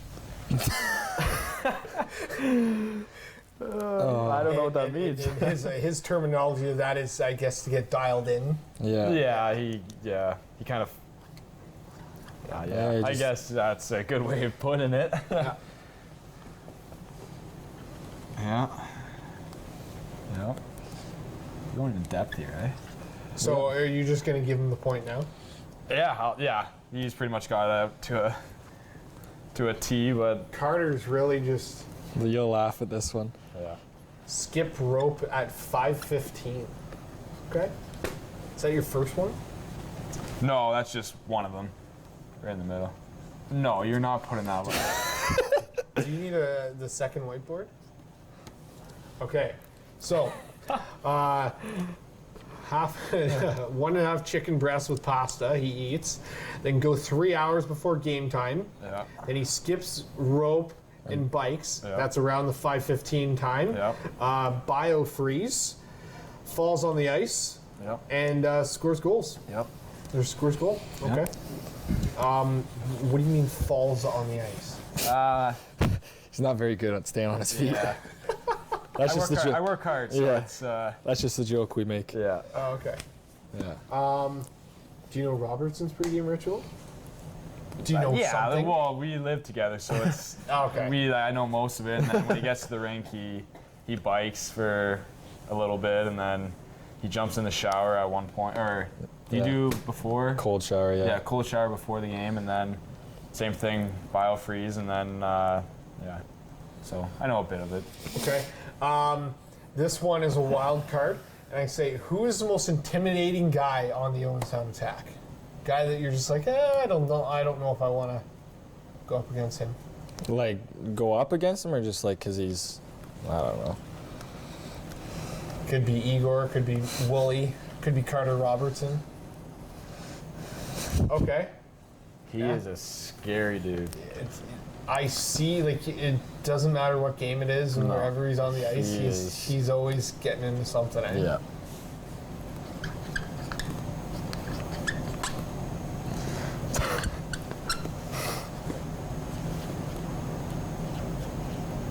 I don't know what that means. His terminology of that is, I guess, to get dialed in. Yeah. He kind of. I guess that's a good way of putting it. Yeah. Yeah. Going into depth here, eh? So are you just going to give him the point now? Yeah. He's pretty much got out to a T, but Carter's really just. You'll laugh at this one. Yeah. Skip rope at 5:15. Okay. Is that your first one? No, that's just one of them. Right in the middle. No, you're not putting that one. Do you need the second whiteboard? Okay. So, 1.5 chicken breasts with pasta he eats. Then go 3 hours before game time. Yeah. Then he skips rope and bikes. Yeah. That's around the 5:15 time. Yeah. Bio freeze. Falls on the ice. Yep. And scores goals. Yep. There's scores goal. Okay. What do you mean falls on the ice? He's not very good at staying on his feet. Yeah. That's just the joke. I work hard, so it's. That's just the joke we make. Yeah. Oh, okay. Yeah. Do you know Robertson's pregame ritual? Do you know something? Well, we live together, so it's. Okay. I know most of it, and then when he gets to the rink, he bikes for a little bit, and then he jumps in the shower at one point. Or do you do before? Cold shower, yeah. Yeah, cold shower before the game, and then same thing, bio freeze, and then yeah. So I know a bit of it. Okay. This one is a wild card, and I say, who is the most intimidating guy on the Owenstown Attack? Guy that you're just like, I don't know if I want to go up against him. Like, go up against him, or just like because he's, I don't know. Could be Igor, could be Wooly, could be Carter Robertson. Okay. He is a scary dude. I see, like, it doesn't matter what game it is, and wherever he's on the ice, he's always getting into something. Yeah.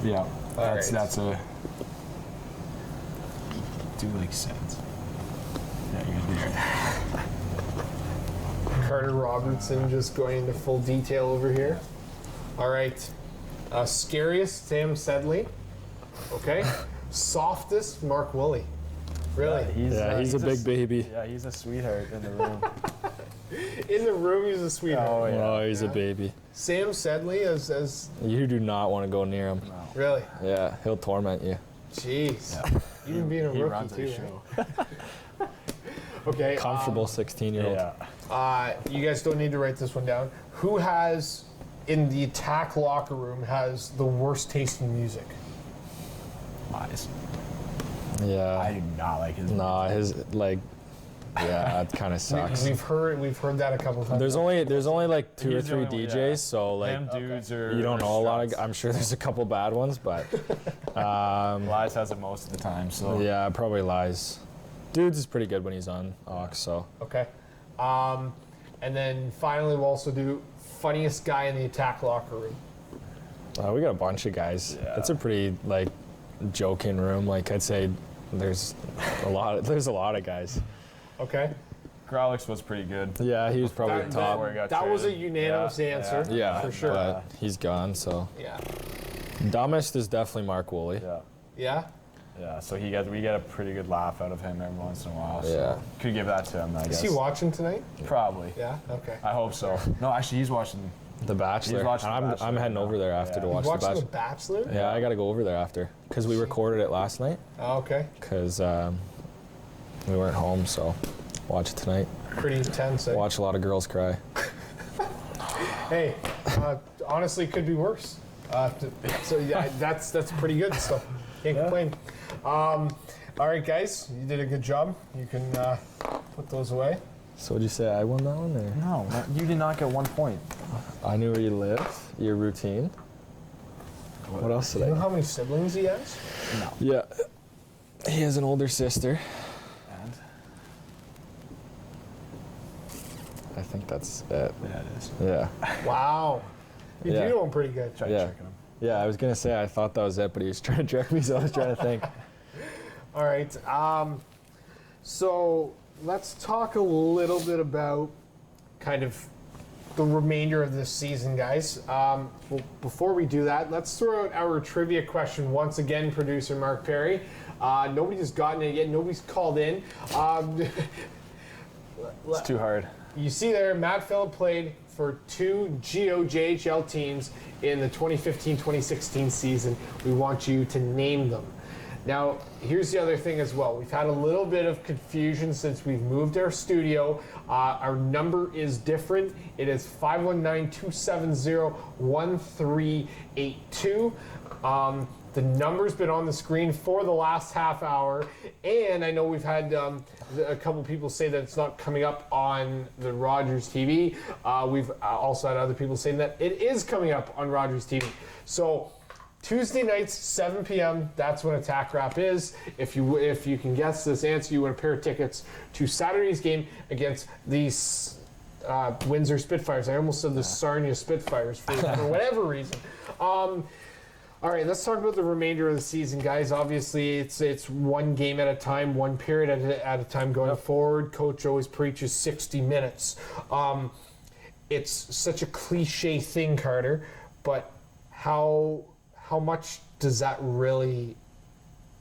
Yeah, that's right. a. Do like sense. Yeah, you're gonna be right. Carter Robertson just going into full detail over here. All right. Scariest, Sam Sedley. Okay. Softest, Mark Woolley. Really? He's a big baby. Yeah, he's a sweetheart in the room. In the room, he's a sweetheart. Oh, yeah. Oh, he's a baby. Sam Sedley as You do not want to go near him. No. Really? Yeah, he'll torment you. Jeez. Yeah. Even being a he rookie runs too. the show. Right? Okay. Comfortable 16-year-old. Yeah. You guys don't need to write this one down. Who has, in the attack locker room, has the worst taste in music? Lies. Yeah. I do not like his. Nah, his like. Yeah, that kind of sucks. We've heard that a couple times. There's only like two or He's the three only one, DJs, yeah. so like Them dudes are. you don't know a lot of. struts. I'm sure there's a couple bad ones, but Lies has it most of the time, so. yeah, probably Lies. Dudes is pretty good when he's on Aux, so. Okay. And then finally, we'll also do funniest guy in the attack locker room. We got a bunch of guys. Yeah. It's a pretty like joking room. Like I'd say, there's a lot of guys. Okay. Growlix was pretty good. Yeah, he was probably the top. That was a unanimous answer. Yeah, for sure. But he's gone, so. Yeah. Dumbest is definitely Mark Woolley. Yeah. Yeah. Yeah, so we get a pretty good laugh out of him every once in a while. So Yeah. could give that to him, I guess. Is he watching tonight? Probably. Yeah. Okay. I hope so. No, actually, he's watching The Bachelor. I'm heading over there after to watch The Bachelor. Watching The Bachelor? Yeah, I got to go over there after because we recorded it last night. Oh, okay. Because we weren't home, so watch it tonight. Pretty intense. Watch a lot of girls cry. Hey, honestly, it could be worse. So yeah, that's pretty good. So can't complain. All right, guys, you did a good job. You can put those away. So would you say I won that one? Or? No, you did not get 1 point. I knew where you lived, your routine. What else did I know? How many siblings he has? No. Yeah, he has an older sister. And? I think that's it. Yeah, it is. Yeah. Wow. You do know him pretty good. Try tricking him. Yeah, I was going to say I thought that was it, but he was trying to trick me, so I was trying to think. All right. So let's talk a little bit about kind of the remainder of this season, guys. Well, before we do that, let's throw out our trivia question once again, producer Mark Perry. Nobody's gotten it yet. Nobody's called in. It's too hard. You see there, Matt Phillip played for 2 GOJHL teams in the 2015-2016 season. We want you to name them. Now, here's the other thing as well. We've had a little bit of confusion since we've moved our studio. Our number is different. It is 519-270-1382. The number's been on the screen for the last half hour, and I know we've had a couple people say that it's not coming up on the Rogers TV. We've also had other people saying that it is coming up on Rogers TV. So Tuesday nights, 7 p.m., that's when Attack Wrap is. If you can guess this answer, you win a pair of tickets to Saturday's game against the Windsor Spitfires. I almost said the Sarnia Spitfires for whatever reason. All right, let's talk about the remainder of the season, guys. Obviously, it's one game at a time, one period at a time going forward. Coach always preaches 60 minutes. It's such a cliche thing, Carter, but how much does that really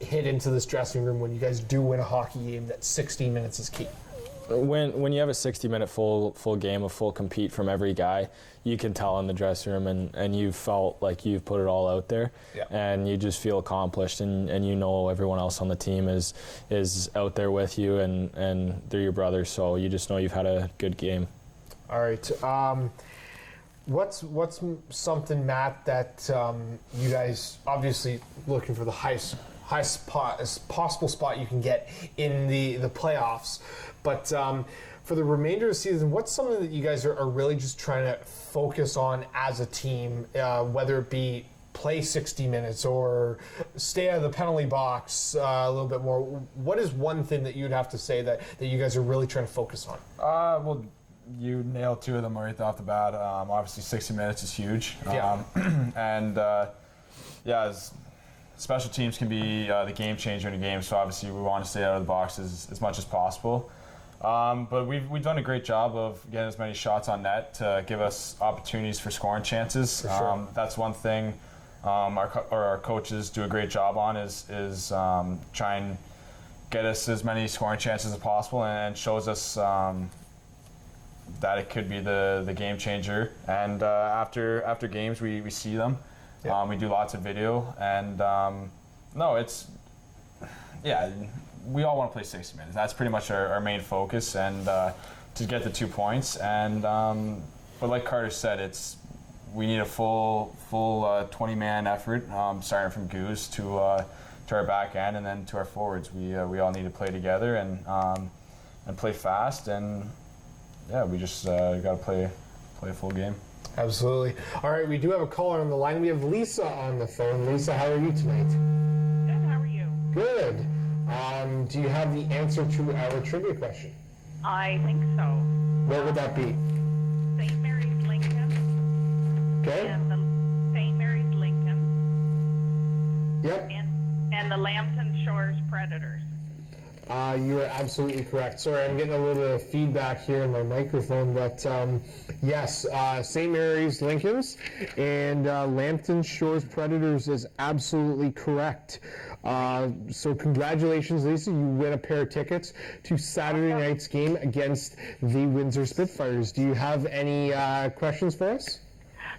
hit into this dressing room when you guys do win a hockey game that 60 minutes is key? When you have a 60-minute full game, a full compete from every guy, you can tell in the dressing room, and you felt like you've put it all out there, and you just feel accomplished, and you know everyone else on the team is out there with you, and they're your brothers, so you just know you've had a good game. All right. What's something, Matt, that you guys obviously looking for the highest possible spot you can get in the playoffs, but for the remainder of the season, what's something that you guys are really just trying to focus on as a team, whether it be play 60 minutes or stay out of the penalty box a little bit more? What is one thing that you'd have to say that you guys are really trying to focus on? Well, you nailed two of them right off the bat. Obviously, 60 minutes is huge. Special teams can be the game changer in a game, so obviously we want to stay out of the box as much as possible. But we've done a great job of getting as many shots on net to give us opportunities for scoring chances. For sure. That's one thing our coaches do a great job on is try and get us as many scoring chances as possible, and shows us that it could be the game changer. And after games, we see them. We do lots of video, and we all want to play 60 minutes. That's pretty much our main focus, and to get the 2 points. And but like Carter said, we need a full 20-man effort, starting from Goose to our back end, and then to our forwards. We all need to play together and play fast, and we just got to play a full game. Absolutely. All right, we do have a caller on the line. We have Lisa on the phone. Lisa, how are you tonight? Good, how are you? Good. Do you have the answer to our trivia question? I think so. What would that be? St. Mary's Lincoln. Okay. And the St. Mary's Lincoln. Yep. And the Lambton Shores Predators. You are absolutely correct. Sorry, I'm getting a little bit of feedback here in my microphone, but yes, St. Mary's Lincolns and Lambton Shores Predators is absolutely correct. So congratulations, Lisa. You win a pair of tickets to Saturday night's game against the Windsor Spitfires. Do you have any questions for us?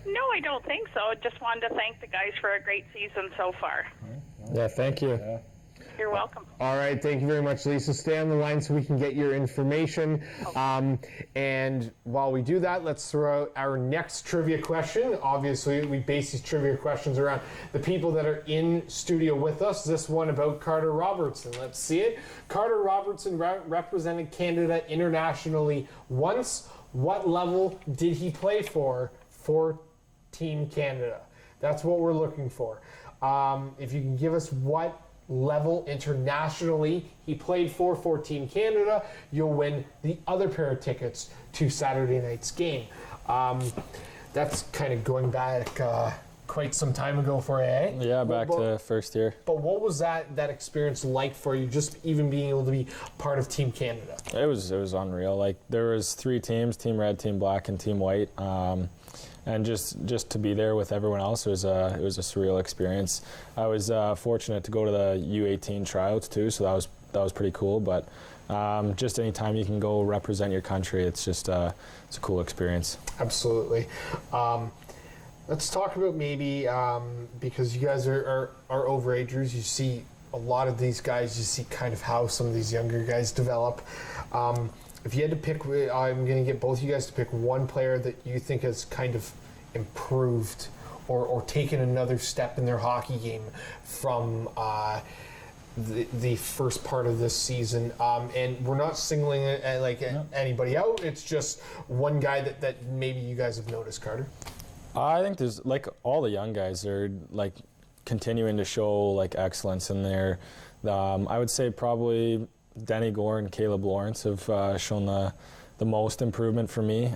No, I don't think so. Just wanted to thank the guys for a great season so far. Yeah, thank you. You're welcome. All right, thank you very much, Lisa. Stay on the line so we can get your information. And while we do that, let's throw out our next trivia question. Obviously, we base these trivia questions around the people that are in studio with us. This one about Carter Robertson. Let's see it. Carter Robertson represented Canada internationally once. What level did he play for Team Canada? That's what we're looking for. If you can give us what level internationally he played for Team Canada, you'll win the other pair of tickets to Saturday night's game. That's kind of going back quite some time ago for AA. Yeah, back to first year. But what was that experience like for you, just even being able to be part of Team Canada? It was unreal. Like, there was 3 teams, Team Red, Team Black, and Team White. And just to be there with everyone else, it was a surreal experience. I was fortunate to go to the U18 tryouts too, so that was pretty cool. But just any time you can go represent your country, it's just it's a cool experience. Absolutely. Let's talk about maybe because you guys are overagers. You see a lot of these guys. You see kind of how some of these younger guys develop. If you had to pick, I'm going to get both of you guys to pick one player that you think has kind of improved or taken another step in their hockey game from the first part of this season. And we're not singling anybody out. It's just one guy that maybe you guys have noticed, Carter. I think there's, like, all the young guys are, like, continuing to show, like, excellence in there. I would say probably Denny Gore and Caleb Lawrence have shown the most improvement for me.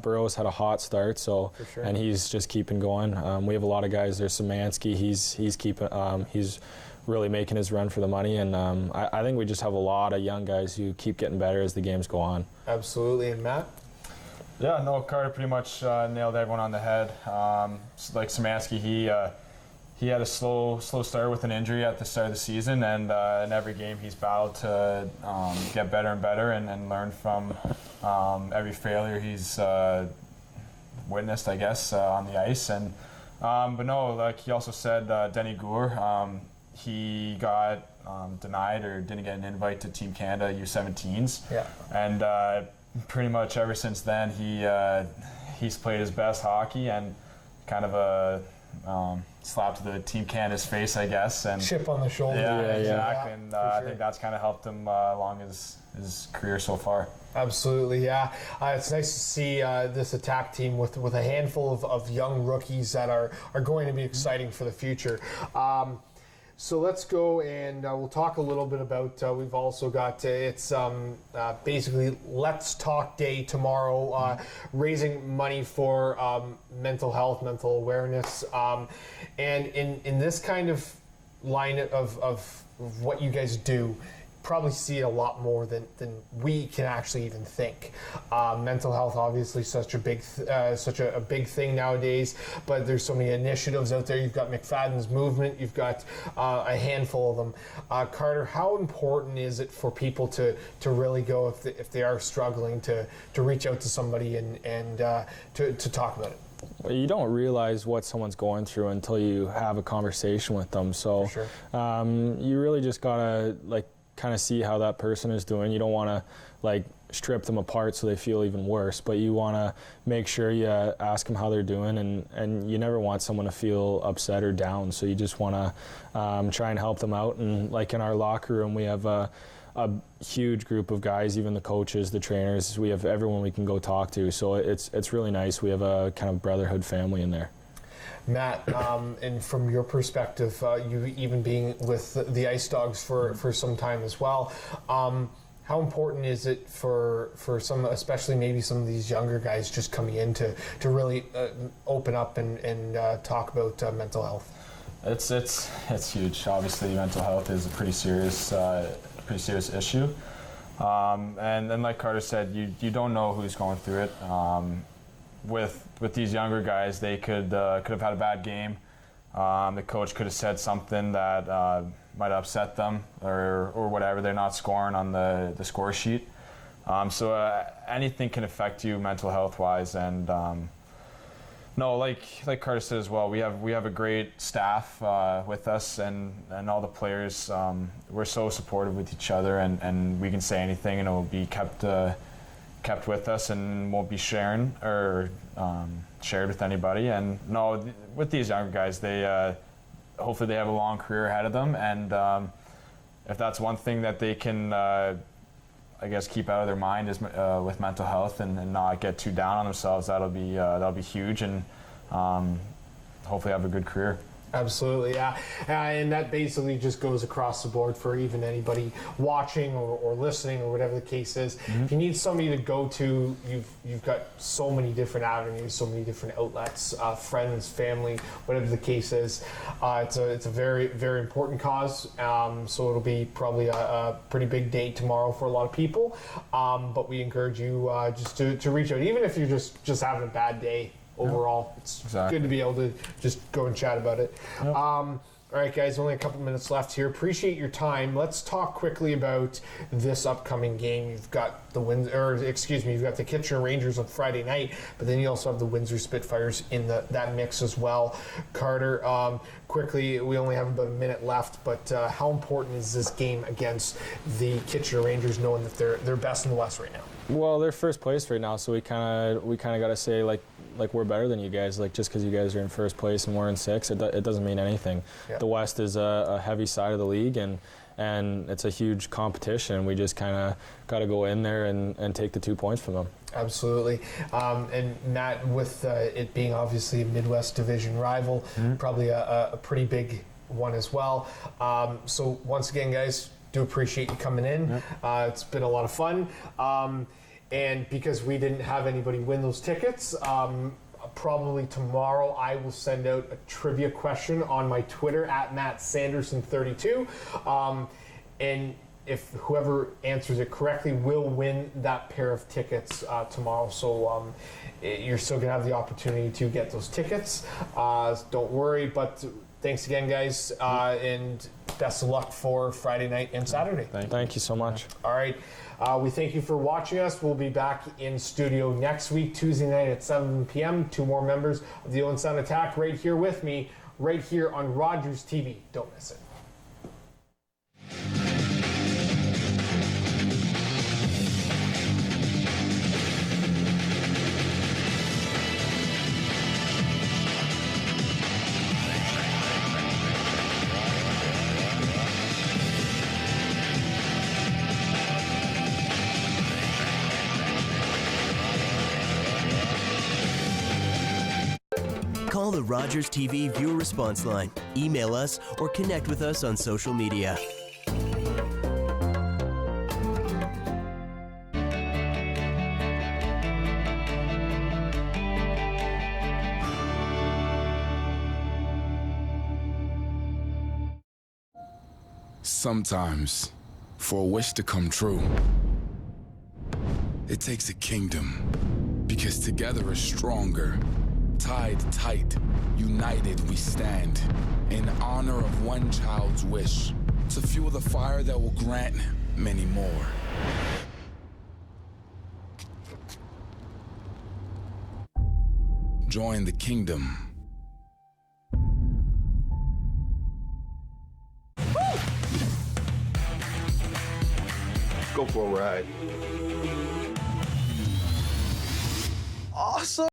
Burroughs had a hot start, so sure. And he's just keeping going. We have a lot of guys. There's Szymanski. He's keeping. He's really making his run for the money, and I think we just have a lot of young guys who keep getting better as the games go on. Absolutely, and Matt. Yeah, no, Carter pretty much nailed everyone on the head. Like Szymanski, he had a slow start with an injury at the start of the season, and in every game he's battled to get better and better and learn from every failure he's witnessed, I guess, on the ice. And but no, like he also said, Denny Gore, he got denied or didn't get an invite to Team Canada U17s. Yeah. And pretty much ever since then, he's played his best hockey, and kind of a slap to the Team Canada's face, I guess. And chip on the shoulder. Yeah, exactly. Yeah, and I think that's kind of helped him along his career so far. Absolutely, yeah. It's nice to see this attack team with a handful of young rookies that are going to be exciting for the future. So let's go and we'll talk a little bit about, we've also got, it's basically Let's Talk Day tomorrow, raising money for mental health, mental awareness. And in this kind of line of what you guys do, probably see it a lot more than we can actually even think. Mental health, obviously, such a big thing nowadays. But there's so many initiatives out there. You've got McFadden's movement. You've got a handful of them. Carter, how important is it for people to really go if they are struggling to reach out to somebody and to talk about it? Well, you don't realize what someone's going through until you have a conversation with them. So For sure. You really just gotta kind of see how that person is doing. You don't want to strip them apart so they feel even worse, but you want to make sure you ask them how they're doing, and you never want someone to feel upset or down, so you just want to try and help them out. And like in our locker room, we have a huge group of guys, even the coaches, the trainers. We have everyone we can go talk to, so it's really nice. We have a kind of brotherhood family in there. Matt, and from your perspective, you even being with the Ice Dogs for some time as well, how important is it for some, especially maybe some of these younger guys just coming in to really open up and talk about mental health? It's huge. Obviously, mental health is a pretty serious issue, and then like Carter said, you don't know who's going through it. With these younger guys, they could have had a bad game. The coach could have said something that might upset them or whatever. They're not scoring on the score sheet. So anything can affect you mental health wise, and No, like Carter said as well, we have a great staff with us, and all the players. We're so supportive with each other, and we can say anything, and it will be kept with us, and won't be shared with anybody. And no, with these younger guys, they hopefully they have a long career ahead of them, and if that's one thing that they can, I guess, keep out of their mind is with mental health and not get too down on themselves. That'll be huge, and hopefully have a good career. Absolutely, yeah. And that basically just goes across the board for even anybody watching or listening or whatever the case is. Mm-hmm. If you need somebody to go to, you've got so many different avenues, so many different outlets, friends, family, whatever the case is. It's a very, very important cause. So it'll be probably a pretty big day tomorrow for a lot of people. But we encourage you just to reach out, even if you're just having a bad day. Overall, it's good to be able to just go and chat about it. Yep. All right, guys, only a couple minutes left here. Appreciate your time. Let's talk quickly about this upcoming game. You've got you've got the Kitchener Rangers on Friday night, but then you also have the Windsor Spitfires in that mix as well. Carter, quickly, we only have about a minute left, but how important is this game against the Kitchener Rangers, knowing that they're best in the West right now? Well, they're first place right now, so we kind of got to say like we're better than you guys. Like, just because you guys are in first place and we're in sixth, it doesn't mean anything. Yeah. The West is a heavy side of the league, and it's a huge competition. We just kind of got to go in there and take the 2 points from them. Absolutely. And Matt, with it being obviously a Midwest Division rival, probably a pretty big one as well. So once again, guys, do appreciate you coming in. It's been a lot of fun. And because we didn't have anybody win those tickets, probably tomorrow I will send out a trivia question on my Twitter at MattSanderson32. And if whoever answers it correctly will win that pair of tickets tomorrow. So you're still going to have the opportunity to get those tickets. Don't worry, but thanks again, guys, and best of luck for Friday night and Saturday. Thank you so much. All right. We thank you for watching us. We'll be back in studio next week, Tuesday night at 7 p.m. 2 more members of the Owen Sound Attack right here with me, right here on Rogers TV. Don't miss it. Call the Rogers TV viewer response line, email us, or connect with us on social media. Sometimes, for a wish to come true, it takes a kingdom, because together we're stronger. Tied tight, united we stand, in honor of one child's wish, to fuel the fire that will grant many more. Join the kingdom. Go for a ride. Awesome!